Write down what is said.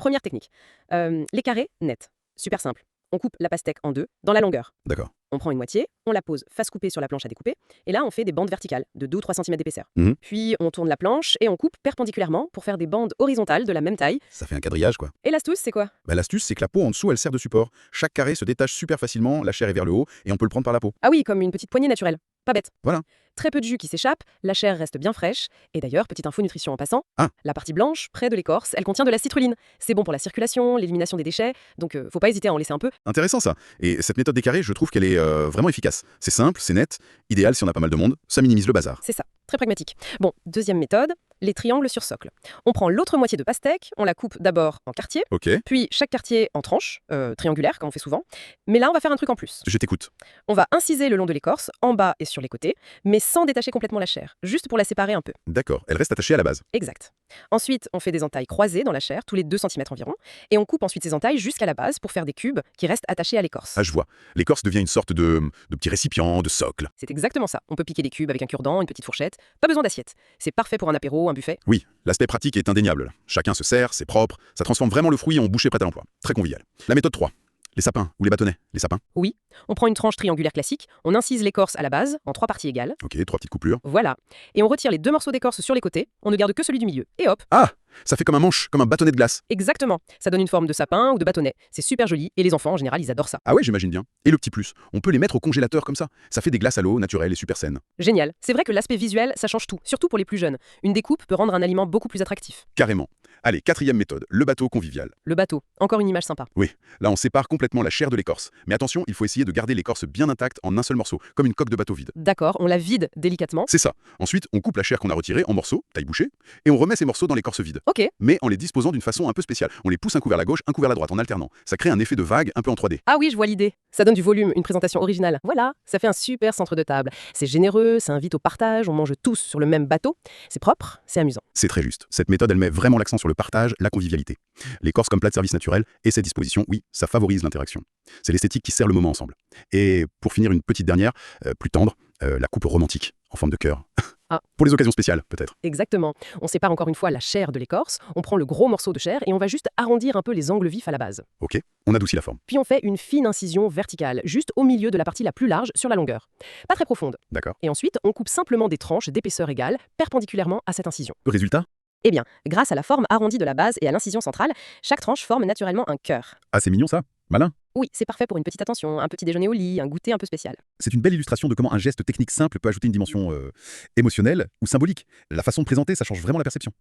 Première technique. Les carrés nets. Super simple. On coupe la pastèque en deux, dans la longueur. D'accord. On prend une moitié, on la pose face coupée sur la planche à découper, et là on fait des bandes verticales, de 2 ou 3 cm d'épaisseur. Mhm. Puis on tourne la planche et on coupe perpendiculairement pour faire des bandes horizontales de la même taille. Ça fait un quadrillage, quoi. Et l'astuce, c'est quoi? Bah, l'astuce, c'est que la peau en dessous, elle sert de support. Chaque carré se détache super facilement, la chair est vers le haut, et on peut le prendre par la peau. Ah oui, comme une petite poignée naturelle. Pas bête. Voilà. Très peu de jus qui s'échappe, la chair reste bien fraîche, et d'ailleurs, petite info nutrition en passant, Ah. la partie blanche, près de l'écorce, elle contient de la citrulline. C'est bon pour la circulation, l'élimination des déchets, donc faut pas hésiter à en laisser un peu. Intéressant, ça. Et cette méthode des carrés, je trouve qu'elle est vraiment efficace. C'est simple, c'est net, idéal si on a pas mal de monde, ça minimise le bazar. C'est ça, très pragmatique. Bon, deuxième méthode, les triangles sur socle. On prend l'autre moitié de pastèque, on la coupe d'abord en quartiers, Ok, puis chaque quartier en tranches, triangulaires, comme on fait souvent. Mais là, on va faire un truc en plus. je t'écoute. On va inciser le long de l'écorce, en bas et sur les côtés, mais sans détacher complètement la chair, juste pour la séparer un peu. D'accord, elle reste attachée à la base. Exact. Ensuite, on fait des entailles croisées dans la chair, tous les 2 cm environ, et on coupe ensuite ces entailles jusqu'à la base pour faire des cubes qui restent attachés à l'écorce. Ah, je vois. L'écorce devient une sorte de petit récipient, de socle. C'est exactement ça. On peut piquer des cubes avec un cure-dent, une petite fourchette. Pas besoin d'assiette. C'est parfait pour un apéro, un buffet. Oui, l'aspect pratique est indéniable. Chacun se sert, c'est propre, ça transforme vraiment le fruit en bouchée prête à l'emploi. Très convivial. La méthode 3. Les sapins ou les bâtonnets. Les sapins. Oui, on prend une tranche triangulaire classique, on incise l'écorce à la base, en 3 parties égales. Ok, 3 petites coupures. Voilà. Et on retire les 2 morceaux d'écorce sur les côtés, on ne garde que celui du milieu. Et hop. Ah, ça fait comme un manche, comme un bâtonnet de glace. Exactement. Ça donne une forme de sapin ou de bâtonnet. C'est super joli, et les enfants, en général, ils adorent ça. Ah ouais, j'imagine bien. Et le petit plus, on peut les mettre au congélateur comme ça. Ça fait des glaces à l'eau, naturelles et super saines. Génial. C'est vrai que l'aspect visuel, ça change tout, surtout pour les plus jeunes. Une découpe peut rendre un aliment beaucoup plus attractif. Carrément. Allez, 4e méthode, le bateau convivial. Le bateau, encore une image sympa. Oui, là on sépare complètement la chair de l'écorce. Mais attention, il faut essayer de garder l'écorce bien intacte en un seul morceau, comme une coque de bateau vide. D'accord, on la vide délicatement. C'est ça. Ensuite, on coupe la chair qu'on a retirée en morceaux, taille bouchée, et on remet ces morceaux dans l'écorce vide. Ok. Mais en les disposant d'une façon un peu spéciale. On les pousse un coup vers la gauche, un coup vers la droite en alternant. Ça crée un effet de vague un peu en 3D. Ah oui, je vois l'idée. Ça donne du volume, une présentation originale. Voilà, ça fait un super centre de table. C'est généreux, ça invite au partage, on mange tous sur le même bateau. C'est propre, c'est amusant. C'est très juste. Cette méthode, elle met vraiment l'accent sur le partage, la convivialité. L'écorce comme plat de service naturel et ses dispositions, oui, ça favorise l'interaction. C'est l'esthétique qui sert le moment ensemble. Et pour finir, une petite dernière, plus tendre, la coupe romantique, en forme de cœur. Ah. Pour les occasions spéciales, peut-être. Exactement. On sépare encore une fois la chair de l'écorce, on prend le gros morceau de chair et on va juste arrondir un peu les angles vifs à la base. Ok, on adoucit la forme. Puis on fait une fine incision verticale, juste au milieu de la partie la plus large sur la longueur. Pas très profonde. D'accord. Et ensuite, on coupe simplement des tranches d'épaisseur égale, perpendiculairement à cette incision. Résultat? Eh bien, grâce à la forme arrondie de la base et à l'incision centrale, chaque tranche forme naturellement un cœur. Ah, c'est mignon ça. Malin. Oui, c'est parfait pour une petite attention, un petit déjeuner au lit, un goûter un peu spécial. C'est une belle illustration de comment un geste technique simple peut ajouter une dimension émotionnelle ou symbolique. La façon de présenter, ça change vraiment la perception.